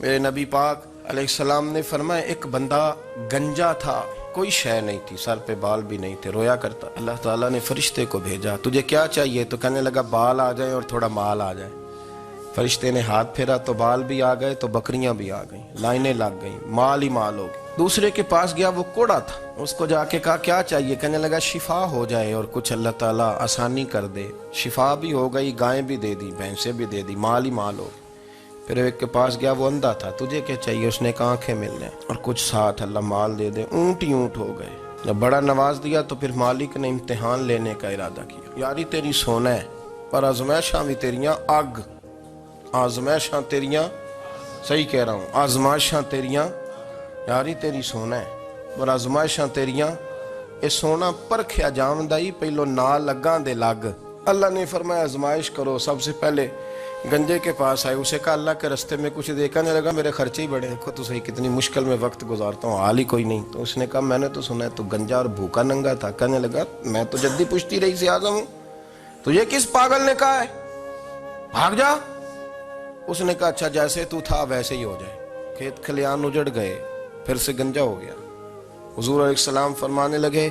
میرے نبی پاک علیہ السلام نے فرمایا ایک بندہ گنجا تھا، کوئی شے نہیں تھی، سر پہ بال بھی نہیں تھے، رویا کرتا۔ اللہ تعالیٰ نے فرشتے کو بھیجا، تجھے کیا چاہیے؟ تو کہنے لگا بال آ جائیں اور تھوڑا مال آ جائے۔ فرشتے نے ہاتھ پھیرا تو بال بھی آ گئے تو بکریاں بھی آ گئیں، لائنیں لگ گئیں، مال ہی مال ہو گئے۔ دوسرے کے پاس گیا، وہ کوڑا تھا، اس کو جا کے کہا کیا چاہیے؟ کہنے لگا شفا ہو جائے اور کچھ اللہ تعالیٰ آسانی کر دے۔ شفا بھی ہو گئی، گائیں بھی دے دی، بھینسیں بھی دے دی، مال ہی مال ہو گئی۔ پھر ایک کے پاس گیا، وہ اندھا تھا، تجھے کیا چاہیے؟ اس نے کہا آنکھیں مل جائیں اور کچھ ساتھ اللہ مال دے دے۔ اونٹ ہی اونٹ ہو گئے۔ جب بڑا نواز دیا تو پھر مالک نے امتحان لینے کا ارادہ کیا، یاری تیری سونا ہے پر آزمائشاں بھی تیریاں اگ، آزمائشاں تیریاں، صحیح کہہ رہا ہوں، آزمائشاں تیریاں، یاری تیری سونا ہے پر آزمائشاں تیریاں، اے سونا پرکھیا جامدائی پہلو نال لگاں دے لگ۔ اللہ نے فرمایا آزمائش کرو۔ سب سے پہلے گنجے کے پاس آئے، اسے کہا اللہ کے رستے میں کچھ دیکھنے لگا، میرے خرچے ہی بڑے، دیکھو تو صحیح کتنی مشکل میں وقت گزارتا ہوں، حال ہی کوئی نہیں۔ تو اس نے کہا میں نے تو سنا ہے تو گنجا اور بھوکا ننگا تھا۔ کہنے لگا میں تو جدی پشتی رئیس اعظم ہوں، تجھے کس پاگل نے کہا ہے بھاگ جا؟ اس نے کہا اچھا جیسے تو تھا ویسے ہی ہو جائے۔ کھیت کھلیان اجڑ گئے، پھر سے گنجا ہو گیا۔ حضور علیہ السلام فرمانے لگے،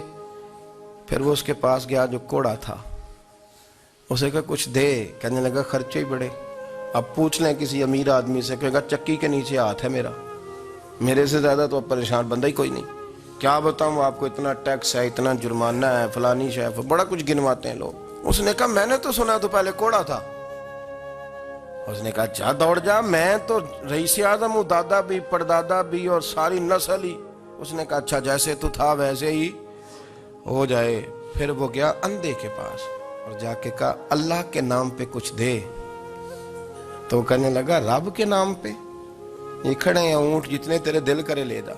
پھر وہ اس کے پاس گیا جو کوڑا تھا، اسے کہا کچھ دے۔ کہنے لگا خرچے ہی بڑے، اب پوچھ لیں کسی امیر آدمی سے، کہے گا چکی کے نیچے ہاتھ ہے میرا، میرے سے زیادہ تو اب پریشان بندہ ہی کوئی نہیں، کیا بتاؤں آپ کو، اتنا ٹیکس ہے، اتنا جرمانہ ہے، فلانی شے، بڑا کچھ گنواتے ہیں لوگ۔ اس نے کہا میں نے تو سنا تو پہلے کوڑا تھا۔ اس نے کہا جا دوڑ جا، میں تو رئیس اعظم ہوں، دادا بھی پردادا بھی اور ساری نسل ہی۔ اس نے کہا اچھا جیسے تو تھا ویسے ہی ہو جائے۔ پھر وہ گیا اندھے کے پاس اور جا کے کہا اللہ کے نام پہ کچھ دے۔ تو کہنے لگا رب کے نام پہ؟ یہ کھڑے ہیں اونٹ، جتنے تیرے دل کرے لے جا۔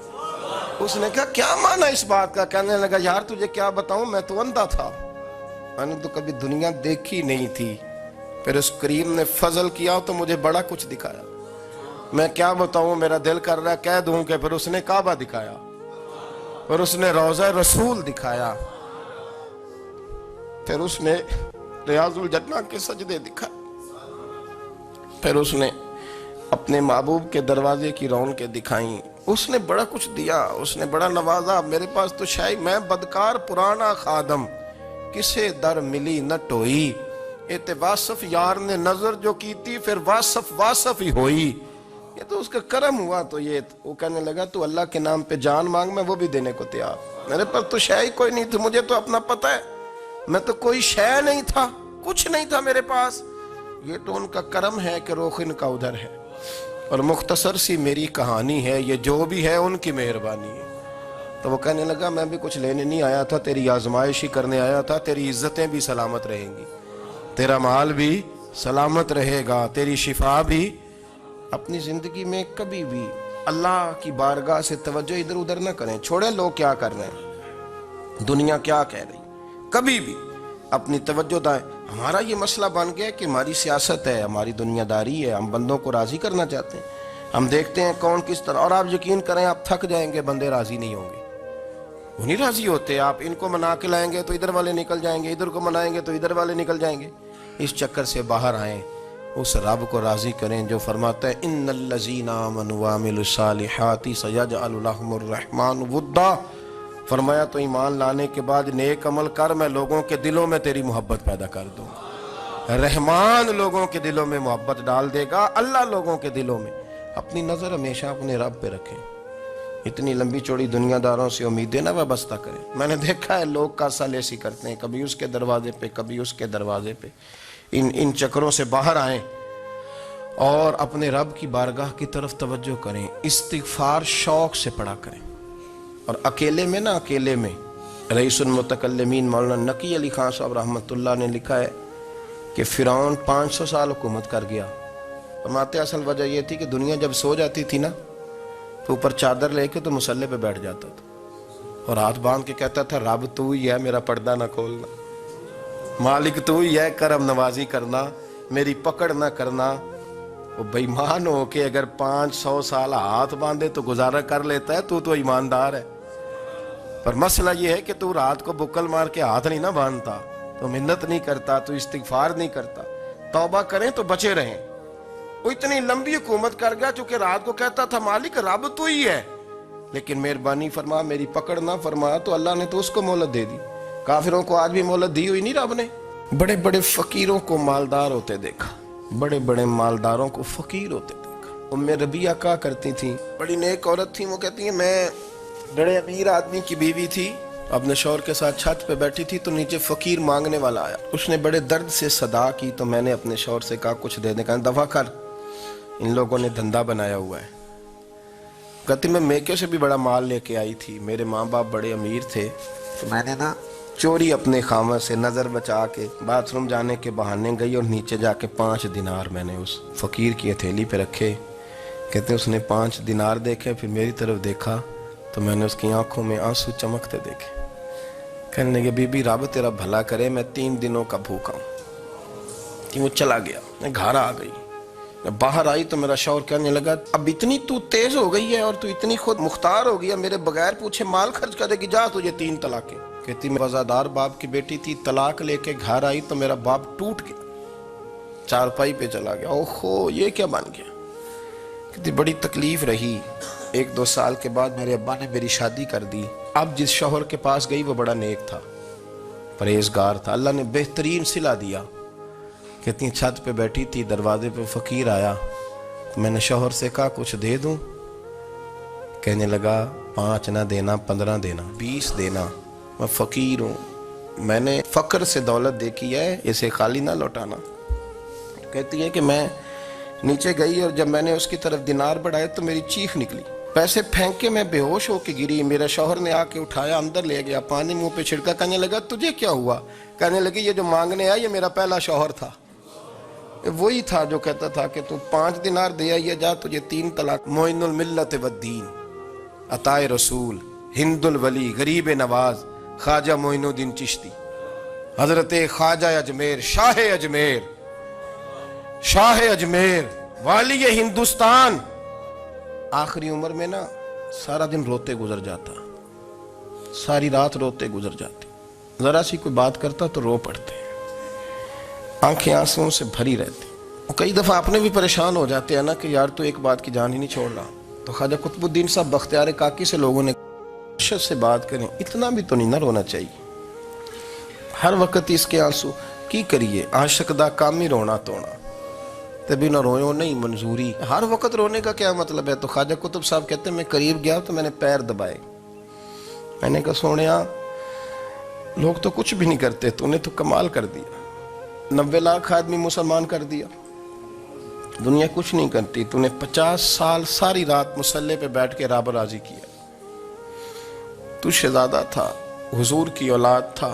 اس نے کہا کیا معنی اس بات کا؟ کہنے لگا یار تجھے کیا بتاؤں، میں تو اندھا تھا، میں نے تو کبھی دنیا دیکھی نہیں تھی، پھر اس کریم نے فضل کیا تو مجھے بڑا کچھ دکھایا، میں کیا بتاؤں، میرا دل کر رہا ہے کہہ دوں کہ پھر اس نے کعبہ دکھایا، پھر اس نے روضہ رسول دکھایا، پھر اس نے ریاض الجنہ کے سجدے دکھائے، پھر اس نے اپنے محبوب کے دروازے کی رونقیں دکھائیں۔ اس نے بڑا کچھ دیا، اس نے بڑا نوازا۔ میرے پاس تو شاید میں بدکار پرانا خادم، کسے در ملی نہ ٹوئی، ایتے واصف یار نے نظر جو کی تھی پھر واصف ہی ہوئی۔ یہ تو اس کا کرم ہوا۔ تو یہ وہ کہنے لگا تو اللہ کے نام پہ جان مانگ، میں وہ بھی دینے کو تیار، میرے پاس تو شے ہی کوئی نہیں تھی، مجھے تو اپنا پتہ ہے، میں تو کوئی شے نہیں تھا، کچھ نہیں تھا میرے پاس، یہ تو ان کا کرم ہے کہ رخ ان کا ادھر ہے، اور مختصر سی میری کہانی ہے، یہ جو بھی ہے ان کی مہربانی ہے۔ تو وہ کہنے لگا میں بھی کچھ لینے نہیں آیا تھا، تیری آزمائش ہی کرنے آیا تھا، تیری عزتیں بھی سلامت رہیں گی، تیرا مال بھی سلامت رہے گا، تیری شفا بھی۔ اپنی زندگی میں کبھی بھی اللہ کی بارگاہ سے توجہ ادھر ادھر نہ کریں، چھوڑیں لوگ کیا کر رہے ہیں، دنیا کیا کہہ رہی، کبھی بھی اپنی توجہ دائیں۔ ہمارا یہ مسئلہ بن گیا کہ ہماری سیاست ہے، ہماری دنیا داری ہے، ہم بندوں کو راضی کرنا چاہتے ہیں، ہم دیکھتے ہیں کون کس طرح، اور آپ یقین کریں آپ تھک جائیں گے، بندے راضی نہیں ہوں گے، وہ نہیں راضی ہوتے، آپ ان کو منا کے لائیں گے تو ادھر والے نکل جائیں گے، ادھر کو منائیں گے تو ادھر والے نکل جائیں گے۔ اس چکر سے باہر آئیں، اس رب کو راضی کریں جو فرماتا ہے ان الذین آمنوا وعملوا الصالحات سیجعل لهم الرحمن ودا۔ فرمایا تو ایمان لانے کے بعد نیک عمل کر، میں لوگوں کے دلوں میں تیری محبت پیدا کر دوں۔ رحمان لوگوں کے دلوں میں محبت ڈال دے گا، اللہ لوگوں کے دلوں میں۔ اپنی نظر ہمیشہ اپنے رب پہ رکھیں، اتنی لمبی چوڑی دنیا داروں سے امیدیں نہ وابستہ کریں۔ میں نے دیکھا ہے لوگ کاسا لیسی کرتے ہیں، کبھی اس کے دروازے پہ کبھی اس کے دروازے پہ، ان چکروں سے باہر آئیں اور اپنے رب کی بارگاہ کی طرف توجہ کریں، استغفار شوق سے پڑھا کریں، اور اکیلے میں نہ، اکیلے میں۔ رئیس المتکلمین مولانا نقی علی خان صاحب رحمۃ اللہ نے لکھا ہے کہ فرعون 500 سال حکومت کر گیا، فرماتے اصل وجہ یہ تھی کہ دنیا جب سو جاتی تھی نا تو اوپر چادر لے کے تو مسلح پہ بیٹھ جاتا تھا اور ہاتھ باندھ کے کہتا تھا رب تو ہی ہے، میرا پردہ نہ کھولنا، مالک تو ہی ہے، کرم نوازی کرنا، میری پکڑ نہ کرنا۔ وہ بے ایمان ہو کے اگر 500 سال ہاتھ باندھے تو گزارا کر لیتا ہے، تو ایماندار ہے، پر مسئلہ یہ ہے کہ تو رات کو بکل مار کے ہاتھ نہیں نہ باندھتا، تو منت نہیں کرتا، تو استغفار نہیں کرتا۔ توبہ کریں تو بچے رہیں، وہ اتنی لمبی حکومت کر گیا چونکہ رات کو کہتا تھا مالک رب تو ہی ہے، لیکن مہربانی فرما میری پکڑ نہ فرما تو اللہ نے تو اس کو مہلت دے دی۔ کافروں کو آج بھی مہلت دی ہوئی نہیں رب نے۔ بڑے بڑے فقیروں کو مالدار ہوتے دیکھا، بڑے بڑے مالداروں کو فقیر ہوتے دیکھا۔ ام ربیعہ کہا کرتی تھی، بڑی نیک عورت تھی، وہ کہتی ہیں میں بڑے امیر آدمی کی بیوی تھی، اپنے شوہر کے ساتھ چھت پہ بیٹھی تھی تو نیچے فقیر مانگنے والا آیا، اس نے بڑے درد سے صدا کی تو میں نے اپنے شوہر سے کہا کچھ دے دیں، کہا دفع کر، ان لوگوں نے دھندا بنایا ہوا ہے۔ کہتی میں میکے سے بھی بڑا مال لے کے آئی تھی، میرے ماں باپ بڑے امیر تھے تو میں نے چوری اپنے خامہ سے نظر بچا کے باتھ روم جانے کے بہانے گئی اور نیچے جا کے 5 دینار میں نے اس فقیر کی ہتھیلی پہ رکھے۔ کہتے اس نے 5 دینار دیکھے، پھر میری طرف دیکھا تو میں نے اس کی آنکھوں میں آنسو چمکتے دیکھے۔ کہنے لگے بی بی رب تیرا بھلا کرے، میں 3 دنوں کا بھوکا ہوں۔ کہ وہ چلا گیا، میں گھر آ گئی، باہر آئی تو میرا شوہر کہنے لگا اب اتنی تو تیز ہو گئی ہے اور تو اتنی خود مختار ہو گئی ہے، میرے بغیر پوچھے مال خرچ کرے گی، جا تجھے 3 طلاقیں۔ کہتی میں وفادار باپ کی بیٹی تھی، طلاق لے کے گھر آئی تو میرا باپ ٹوٹ گیا، چارپائی پہ چلا گیا، اوہو یہ کیا بن گیا۔ کہتی بڑی تکلیف رہی، 1-2 سال کے بعد میرے ابا نے میری شادی کر دی۔ اب جس شوہر کے پاس گئی وہ بڑا نیک تھا، پرہیزگار تھا، اللہ نے بہترین صلہ دیا۔ کہتی ہیں چھت پہ بیٹھی تھی، دروازے پہ فقیر آیا تو میں نے شوہر سے کہا کچھ دے دوں؟ کہنے لگا 5 نہ دینا، 15 دینا، 20 دینا، میں فقیر ہوں، میں نے فقر سے دولت دیکھی ہے، اسے خالی نہ لوٹانا۔ کہتی ہے کہ میں نیچے گئی اور جب میں نے اس کی طرف دینار بڑھائے تو میری چیخ نکلی، پیسے پھینک کے میں بے ہوش ہو کے گری، میرا شوہر نے آ کے اٹھایا، اندر لے گیا، پانی منہ پہ چھڑکا، کہنے لگا تجھے کیا ہوا؟ کہنے لگی یہ جو مانگنے آیا یہ میرا پہلا شوہر تھا، وہی تھا جو کہتا تھا کہ تو 5 دینار دے آئیے جا، تجھے 3 طلاق۔ معین الملت والدین، عطائے رسول، ہند الولی، غریب نواز، خواجہ معین الدین چشتی، حضرت خواجہ اجمیر، شاہ اجمیر، شاہ اجمیر، والی ہندوستان۔ آخری عمر میں سارا دن روتے گزر جاتا، ساری رات روتے گزر جاتی، ذرا سی کوئی بات کرتا تو رو پڑتے، آنکھیں آنسوں سے بھری رہتی۔ اور کئی دفعہ اپنے بھی پریشان ہو جاتے ہیں نا کہ یار تو ایک بات کی جان ہی نہیں چھوڑ رہا۔ تو خواجہ قطب الدین صاحب بختیار کاکی سے لوگوں نے شد سے بات کریں، اتنا بھی تو نہیں نہ رونا چاہیے، ہر وقت اس کے آنسو کی کریے، عاشق دا کام ہی رونا توڑا، تبھی نہ روئے نہیں منظوری۔ ہر وقت رونے کا کیا مطلب ہے؟ تو خواجہ قطب صاحب کہتے ہیں میں قریب گیا تو میں نے پیر دبائے، میں نے کہا سونیا لوگ تو کچھ بھی نہیں کرتے، تو نے تو کمال کر دیا، 90 لاکھ آدمی مسلمان کر دیا، دنیا کچھ نہیں کرتی، تو نے 50 سال ساری رات مسلح پہ بیٹھ کے رب راضی کیا، تو شہزادہ تھا، حضور کی اولاد تھا،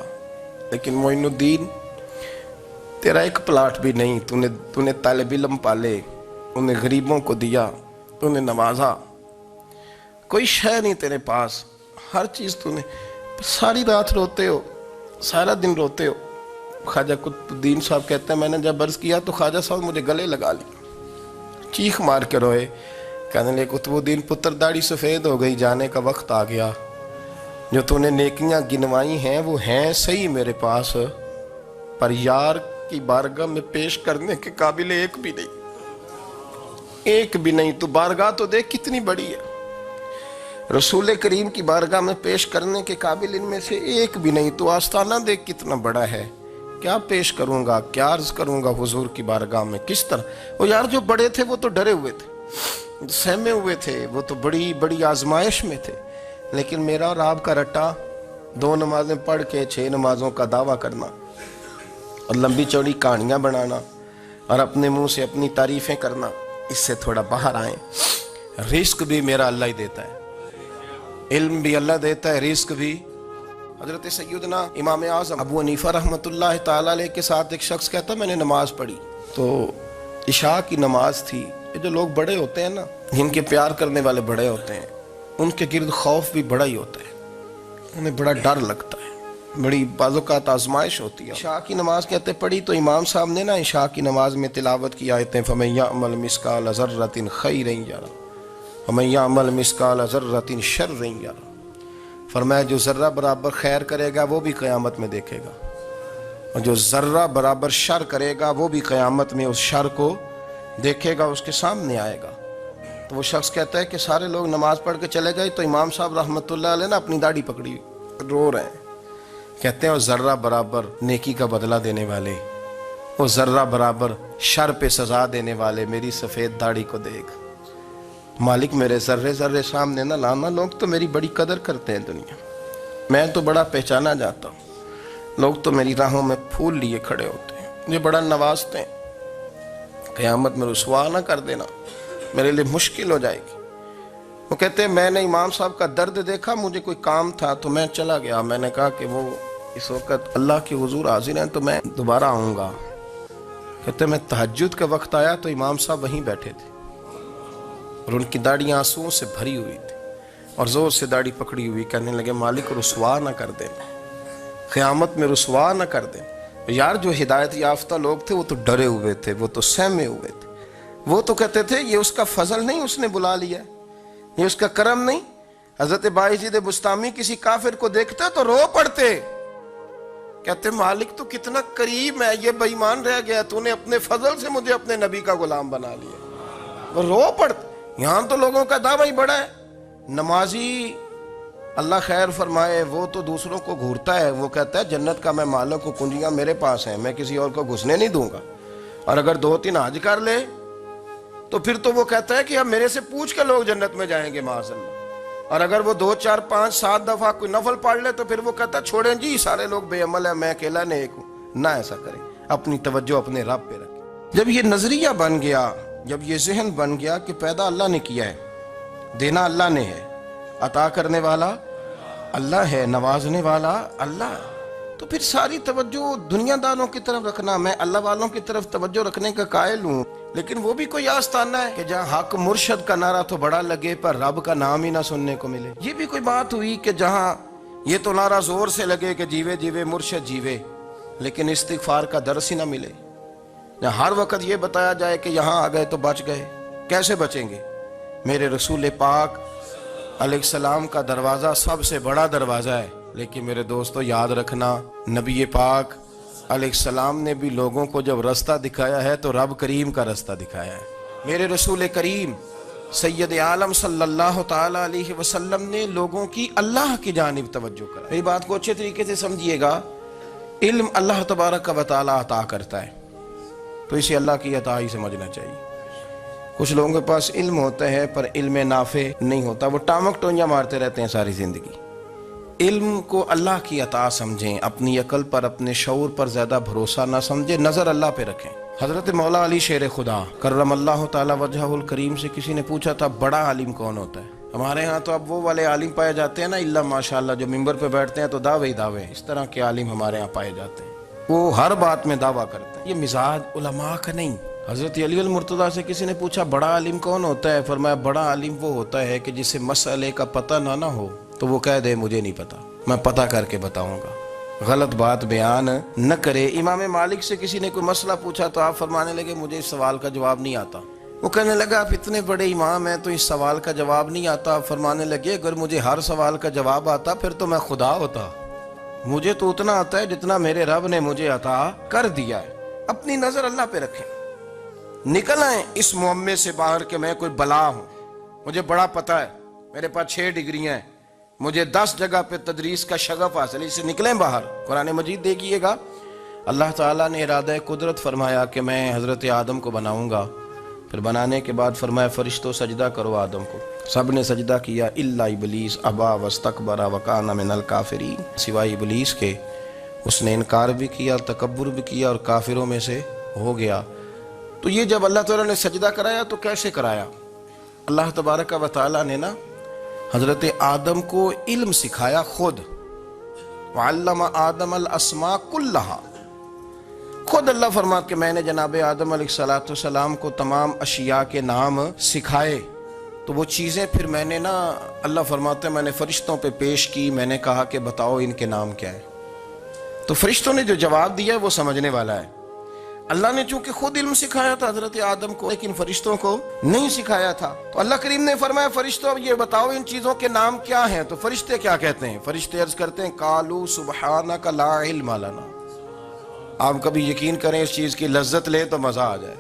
لیکن معین الدین تیرا ایک پلاٹ بھی نہیں، تو نے طالب علم پالے، انہیں غریبوں کو دیا، انہیں نوازا، کوئی شے نہیں تیرے پاس، ہر چیز تو نے، ساری رات روتے ہو، سارا دن روتے ہو۔ خواجہ قطب الدین صاحب کہتے ہیں میں نے جب عرض کیا تو خواجہ صاحب مجھے گلے لگا لی، چیخ مار کے روئے، کہنے لگے قطب الدین پتر داڑھی سفید ہو گئی، جانے کا وقت آ گیا، جو تو نے نیکیاں گنوائی ہیں وہ ہیں صحیح میرے پاس، پر یار کی بارگاہ میں پیش کرنے کے قابل ایک بھی نہیں، ایک بھی نہیں۔ تو بارگاہ تو دیکھ کتنی بڑی ہے، رسول کریم کی بارگاہ میں پیش کرنے کے قابل ان میں سے ایک بھی نہیں، تو آستانہ دیکھ کتنا بڑا ہے، کیا پیش کروں گا، کیا عرض کروں گا حضور کی بارگاہ میں، کس طرح۔ وہ یار جو بڑے تھے وہ تو ڈرے ہوئے تھے، سہمے ہوئے تھے، وہ تو بڑی بڑی آزمائش میں تھے، لیکن میرا اور آپ کا رٹا 2 نمازیں پڑھ کے 6 نمازوں کا دعویٰ کرنا اور لمبی چوڑی کہانیاں بنانا اور اپنے منہ سے اپنی تعریفیں کرنا، اس سے تھوڑا باہر آئیں۔ رزق بھی میرا اللہ ہی دیتا ہے، علم بھی اللہ دیتا ہے، رزق بھی۔ حضرت سیدنا امام اعظم ابو حنیفہ رحمۃ اللہ تعالیٰ علیہ کے ساتھ ایک شخص کہتا میں نے نماز پڑھی تو عشاء کی نماز تھی، یہ جو لوگ بڑے ہوتے ہیں نا، جن کے پیار کرنے والے بڑے ہوتے ہیں، ان کے گرد خوف بھی بڑا ہی ہوتا ہے، انہیں بڑا ڈر لگتا ہے، بڑی بعض اوقات آزمائش ہوتی ہے۔ عشاء کی نماز کہتے پڑھی تو امام صاحب نے نا عشاء کی نماز میں تلاوت کی آیتیں فَمَن يَعْمَلْ مِثْقَالَ ذَرَّةٍ خَيْرًا يَرَهُ وَمَن يَعْمَلْ مِثْقَالَ ذَرَّةٍ شَرًّا يَرَهُ، فرمایا جو ذرہ برابر خیر کرے گا وہ بھی قیامت میں دیکھے گا، اور جو ذرہ برابر شر کرے گا وہ بھی قیامت میں اس شر کو دیکھے گا اس کے سامنے آئے گا. تو وہ شخص کہتا ہے کہ سارے لوگ نماز پڑھ کے چلے گئے تو امام صاحب رحمۃ اللہ علیہ نے اپنی داڑھی پکڑی رو رہے ہیں. کہتے ہیں وہ ذرہ برابر نیکی کا بدلہ دینے والے، وہ ذرہ برابر شر پہ سزا دینے والے میری سفید داڑھی کو دیکھ. مالک میرے ذرے ذرے سامنے نہ لانا، لوگ تو میری بڑی قدر کرتے ہیں دنیا، میں تو بڑا پہچانا جاتا ہوں، لوگ تو میری راہوں میں پھول لیے کھڑے ہوتے ہیں، مجھے بڑا نوازتے ہیں، قیامت میں رسوا نہ کر دینا، میرے لیے مشکل ہو جائے گی. وہ کہتے ہیں میں نے امام صاحب کا درد دیکھا، مجھے کوئی کام تھا تو میں چلا گیا. میں نے کہا کہ وہ اس وقت اللہ کے حضور حاضر ہیں تو میں دوبارہ آؤں گا. کہتے ہیں میں تہجد کا وقت آیا تو امام صاحب وہیں بیٹھے تھے اور ان کی داڑھی آنسوؤں سے بھری ہوئی تھی اور زور سے داڑھی پکڑی ہوئی. کہنے لگے مالک رسوا نہ کر دیں، قیامت میں رسوا نہ کر دیں. یار جو ہدایت یافتہ لوگ تھے وہ تو ڈرے ہوئے تھے، وہ تو سہمے ہوئے تھے. وہ تو کہتے تھے یہ اس کا فضل نہیں، اس نے بلا لیا، یہ اس کا کرم نہیں. حضرت باعزید بستامی کسی کافر کو دیکھتا تو رو پڑتے، کہتے مالک تو کتنا کریم ہے، یہ بے ایمان رہ گیا، تو نے اپنے فضل سے مجھے اپنے نبی کا غلام بنا لیا. وہ رو پڑتے. یہاں تو لوگوں کا دعویٰ ہی بڑا ہے. نمازی اللہ خیر فرمائے وہ تو دوسروں کو گھورتا ہے، وہ کہتا ہے جنت کا میں مالک کو کنجیاں میرے پاس ہیں، میں کسی اور کو گھسنے نہیں دوں گا. اور اگر 2-3 حج کر لے تو پھر تو وہ کہتا ہے کہ اب میرے سے پوچھ کے لوگ جنت میں جائیں گے معاذ اللہ. اور اگر وہ 2 4 5 7 دفعہ کوئی نفل پڑھ لے تو پھر وہ کہتا ہے چھوڑیں جی سارے لوگ بے عمل ہیں، میں اکیلا نیک ہوں. نہ ایسا کریں، اپنی توجہ اپنے رب پہ رکھیں. جب یہ نظریہ بن گیا، جب یہ ذہن بن گیا کہ پیدا اللہ نے کیا ہے، دینا اللہ نے ہے، عطا کرنے والا اللہ ہے، نوازنے والا اللہ، تو پھر ساری توجہ دنیا داروں کی طرف رکھنا. میں اللہ والوں کی طرف توجہ رکھنے کا قائل ہوں، لیکن وہ بھی کوئی آستانہ ہے کہ جہاں حق مرشد کا نعرہ تو بڑا لگے پر رب کا نام ہی نہ سننے کو ملے. یہ بھی کوئی بات ہوئی کہ جہاں یہ تو نعرہ زور سے لگے کہ جیوے جیوے مرشد جیوے، لیکن استغفار کا درس ہی نہ ملے. ہر وقت یہ بتایا جائے کہ یہاں آ گئے تو بچ گئے. کیسے بچیں گے؟ میرے رسول پاک علیہ السلام کا دروازہ سب سے بڑا دروازہ ہے، لیکن میرے دوستو یاد رکھنا نبی پاک علیہ السلام نے بھی لوگوں کو جب رستہ دکھایا ہے تو رب کریم کا رستہ دکھایا ہے. میرے رسول کریم سید عالم صلی اللہ تعالی علیہ وسلم نے لوگوں کی اللہ کی جانب توجہ کرا. میری بات کو اچھے طریقے سے سمجھیے گا. علم اللہ تبارک و تعالی عطا کرتا ہے تو اسے اللہ کی عطا ہی سمجھنا چاہیے. کچھ لوگوں کے پاس علم ہوتا ہے پر علم نافع نہیں ہوتا، وہ ٹامک ٹونجا مارتے رہتے ہیں ساری زندگی. علم کو اللہ کی عطا سمجھیں، اپنی عقل پر اپنے شعور پر زیادہ بھروسہ نہ سمجھیں، نظر اللہ پہ رکھیں. حضرت مولا علی شیر خدا کرم اللہ تعالی وجہہ الکریم سے کسی نے پوچھا تھا بڑا عالم کون ہوتا ہے؟ ہمارے ہاں تو اب وہ والے عالم پائے جاتے ہیں نا اللہ ماشاءاللہ، جو ممبر پہ بیٹھتے ہیں تو دعوے ہی دعوے، اس طرح کے عالم ہمارے ہاں پائے جاتے ہیں، وہ ہر بات میں دعویٰ کرتے ہیں. یہ مزاج علماء کا نہیں. حضرت علی المرتضیٰ سے کسی نے پوچھا بڑا عالم کون ہوتا ہے؟ فرمایا بڑا عالم وہ ہوتا ہے کہ جسے مسئلے کا پتہ نہ ہو تو وہ کہہ دے مجھے نہیں پتا، میں پتہ کر کے بتاؤں گا، غلط بات بیان نہ کرے. امام مالک سے کسی نے کوئی مسئلہ پوچھا تو آپ فرمانے لگے مجھے اس سوال کا جواب نہیں آتا. وہ کہنے لگا آپ اتنے بڑے امام ہیں تو اس سوال کا جواب نہیں آتا. آپ فرمانے لگے اگر مجھے ہر سوال کا جواب آتا پھر تو میں خدا ہوتا. مجھے تو اتنا آتا ہے جتنا میرے رب نے مجھے عطا کر دیا ہے. اپنی نظر اللہ پہ رکھیں. نکل آئیں اس معمے سے باہر کہ میں کوئی بلا ہوں، مجھے بڑا پتہ ہے، میرے پاس 6 ڈگریاں ہیں، مجھے 10 جگہ پہ تدریس کا شغف حاصل ہے. اس سے نکلیں باہر. قرآن مجید دیکھیے گا اللہ تعالیٰ نے ارادہ قدرت فرمایا کہ میں حضرت آدم کو بناؤں گا. پھر بنانے کے بعد فرمایا فرشتوں سجدہ کرو آدم کو. سب نے سجدہ کیا الا ابلیس ابا واستکبر وکان من الکافرین، سوائے ابلیس کے، اس نے انکار بھی کیا، تکبر بھی کیا اور کافروں میں سے ہو گیا. تو یہ جب اللہ تعالیٰ نے سجدہ کرایا تو کیسے کرایا؟ اللہ تبارک و تعالیٰ نے نا حضرت آدم کو علم سکھایا خود. وعلم آدم الاسماء کلہا. خود اللہ فرماتا کہ میں نے جناب آدم علیہ السلام کو تمام اشیاء کے نام سکھائے. تو وہ چیزیں پھر میں نے نا اللہ فرماتے میں نے فرشتوں پہ پیش کی. میں نے کہا کہ بتاؤ ان کے نام کیا ہے. تو فرشتوں نے جو جواب دیا وہ سمجھنے والا ہے. اللہ نے چونکہ خود علم سکھایا تھا حضرت آدم کو لیکن فرشتوں کو نہیں سکھایا تھا. تو اللہ کریم نے فرمایا فرشتوں یہ بتاؤ ان چیزوں کے نام کیا ہیں. تو فرشتے کیا کہتے ہیں؟ فرشتے عرض کرتے ہیں قالوا سبحانک لا علم لنا. آپ کبھی یقین کریں اس چیز کی لذت لیں تو مزہ آ جائے.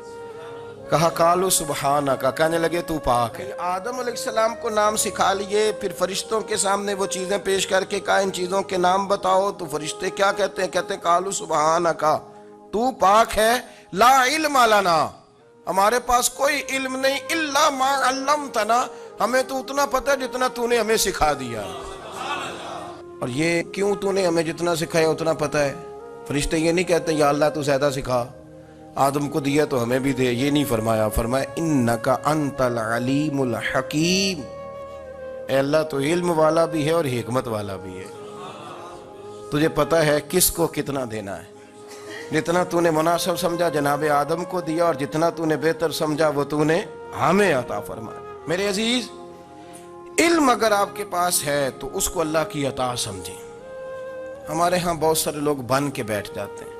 کہا قالوا سبحانک، کہنے لگے تو پاک ہے۔ آدم علیہ السلام کو نام سکھا لیے، پھر فرشتوں کے سامنے وہ چیزیں پیش کر کے کہا ان چیزوں کے نام بتاؤ، تو فرشتے کیا کہتے ہیں؟ کہتے ہیں قالوا سبحانک، تو پاک ہے، لا علم لنا، ہمارے پاس کوئی علم نہیں، الا ما علمتنا، ہمیں تو اتنا پتہ ہے جتنا تو نے ہمیں سکھا دیا۔ اور یہ کیوں تو نے ہمیں جتنا سکھایا اتنا پتہ ہے؟ فرشتے یہ نہیں کہتے یا اللہ تو زیادہ سکھا، آدم کو دیا تو ہمیں بھی دے، یہ نہیں فرمایا، فرمایا انکا انت العلیم الحکیم، اے اللہ تو علم والا بھی ہے اور حکمت والا بھی ہے، تجھے پتہ ہے کس کو کتنا دینا ہے، جتنا تو نے مناسب سمجھا جناب آدم کو دیا، اور جتنا تو نے بہتر سمجھا وہ تو نے ہمیں عطا فرمایا۔ میرے عزیز، علم اگر آپ کے پاس ہے تو اس کو اللہ کی عطا سمجھیں۔ ہمارے ہاں بہت سارے لوگ بن کے بیٹھ جاتے ہیں،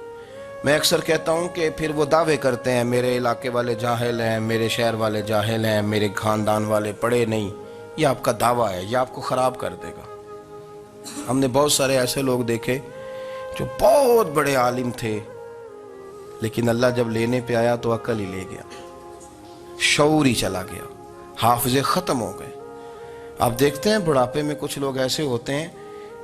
میں اکثر کہتا ہوں کہ پھر وہ دعوے کرتے ہیں میرے علاقے والے جاہل ہیں، میرے شہر والے جاہل ہیں، میرے خاندان والے پڑھے نہیں۔ یہ آپ کا دعویٰ ہے، یہ آپ کو خراب کر دے گا۔ ہم نے بہت سارے ایسے لوگ دیکھے جو بہت بڑے عالم تھے، لیکن اللہ جب لینے پہ آیا تو عقل ہی لے گیا، شعور ہی چلا گیا، حافظے ختم ہو گئے۔ آپ دیکھتے ہیں بڑھاپے میں کچھ لوگ ایسے ہوتے ہیں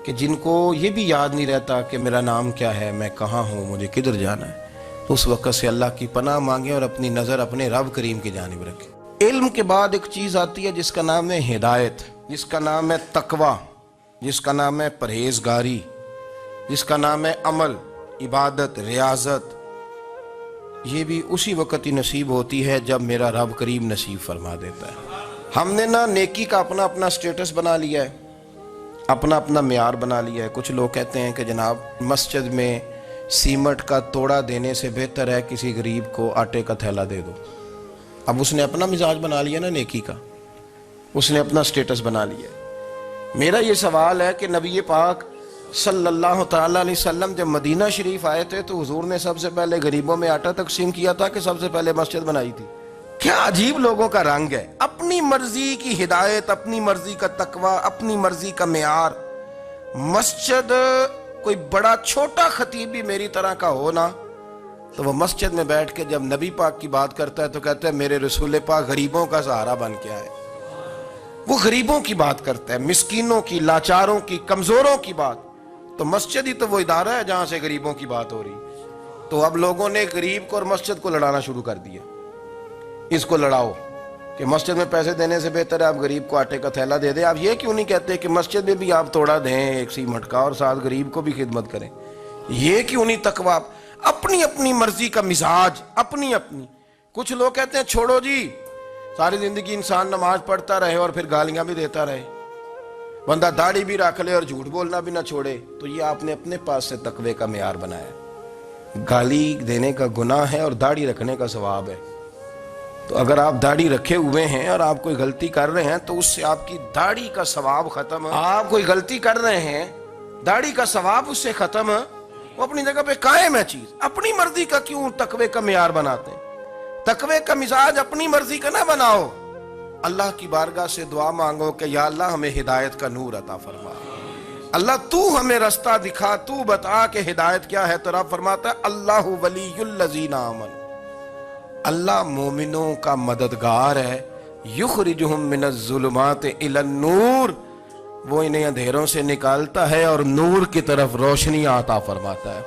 کہ جن کو یہ بھی یاد نہیں رہتا کہ میرا نام کیا ہے، میں کہاں ہوں، مجھے کدھر جانا ہے۔ اس وقت سے اللہ کی پناہ مانگیں اور اپنی نظر اپنے رب کریم کی جانب رکھیں۔ علم کے بعد ایک چیز آتی ہے جس کا نام ہے ہدایت، جس کا نام ہے تقوی، جس کا نام ہے پرہیزگاری، جس کا نام ہے عمل، عبادت، ریاضت۔ یہ بھی اسی وقت ہی نصیب ہوتی ہے جب میرا رب کریم نصیب فرما دیتا ہے۔ ہم نے نا نیکی کا اپنا اپنا سٹیٹس بنا لیا ہے، اپنا اپنا معیار بنا لیا ہے۔ کچھ لوگ کہتے ہیں کہ جناب مسجد میں سیمٹ کا توڑا دینے سے بہتر ہے کسی غریب کو آٹے کا تھیلا دے دو۔ اب اس نے اپنا مزاج بنا لیا نا نیکی کا، اس نے اپنا سٹیٹس بنا لیا۔ میرا یہ سوال ہے کہ نبی پاک صلی اللہ تعالیٰ علیہ وسلم جب مدینہ شریف آئے تھے تو حضور نے سب سے پہلے غریبوں میں آٹا تقسیم کیا تھا کہ سب سے پہلے مسجد بنائی تھی؟ کیا عجیب لوگوں کا رنگ ہے، اپنی مرضی کی ہدایت، اپنی مرضی کا تقوی، اپنی مرضی کا معیار۔ مسجد کوئی بڑا چھوٹا خطیب بھی میری طرح کا ہو نا تو وہ مسجد میں بیٹھ کے جب نبی پاک کی بات کرتا ہے تو کہتا ہے میرے رسول پاک غریبوں کا سہارا بن کے آئے۔ وہ غریبوں کی بات کرتا ہے، مسکینوں کی، لاچاروں کی، کمزوروں کی بات۔ تو مسجد ہی تو وہ ادارہ ہے جہاں سے غریبوں کی بات ہو رہی۔ تو اب لوگوں نے غریب کو اور مسجد کو لڑانا شروع کر دیا، اس کو لڑاؤ کہ مسجد میں پیسے دینے سے بہتر ہے آپ غریب کو آٹے کا تھیلا دے دیں۔ آپ یہ کیوں نہیں کہتے کہ مسجد میں بھی آپ توڑا دیں ایک سیمٹ کا اور ساتھ غریب کو بھی خدمت کریں؟ یہ کیوں نہیں تقویٰ؟ اپنی اپنی مرضی کا مزاج، اپنی اپنی۔ کچھ لوگ کہتے ہیں چھوڑو جی، ساری زندگی انسان نماز پڑھتا رہے اور پھر گالیاں بھی دیتا رہے، بندہ داڑھی بھی رکھ لے اور جھوٹ بولنا بھی نہ چھوڑے۔ تو یہ آپ نے اپنے پاس سے تقوی کا معیار بنایا۔ گالی دینے کا گناہ ہے اور داڑھی رکھنے کا ثواب ہے۔ تو اگر آپ داڑھی رکھے ہوئے ہیں اور آپ کوئی غلطی کر رہے ہیں تو اس سے آپ کی داڑھی کا ثواب ختم ہے۔ آپ کوئی غلطی کر رہے ہیں، داڑھی کا ثواب اس سے ختم ہے، وہ اپنی جگہ پہ قائم ہے چیز۔ اپنی مرضی کا کیوں تقوی کا معیار بناتے ہیں؟ تقوی کا مزاج اپنی مرضی کا نہ بناؤ۔ اللہ کی بارگاہ سے دعا مانگو کہ یا اللہ ہمیں ہدایت کا نور عطا فرما، اللہ تو ہمیں رستہ دکھا، تو بتا کہ ہدایت کیا ہے۔ تو رب فرماتا ہے اللہ ولی الذین آمنوا، اللہ مومنوں کا مددگار ہے، یخرجہم من الظلمات الی النور، وہ انہیں اندھیروں سے نکالتا ہے اور نور کی طرف روشنی عطا فرماتا ہے۔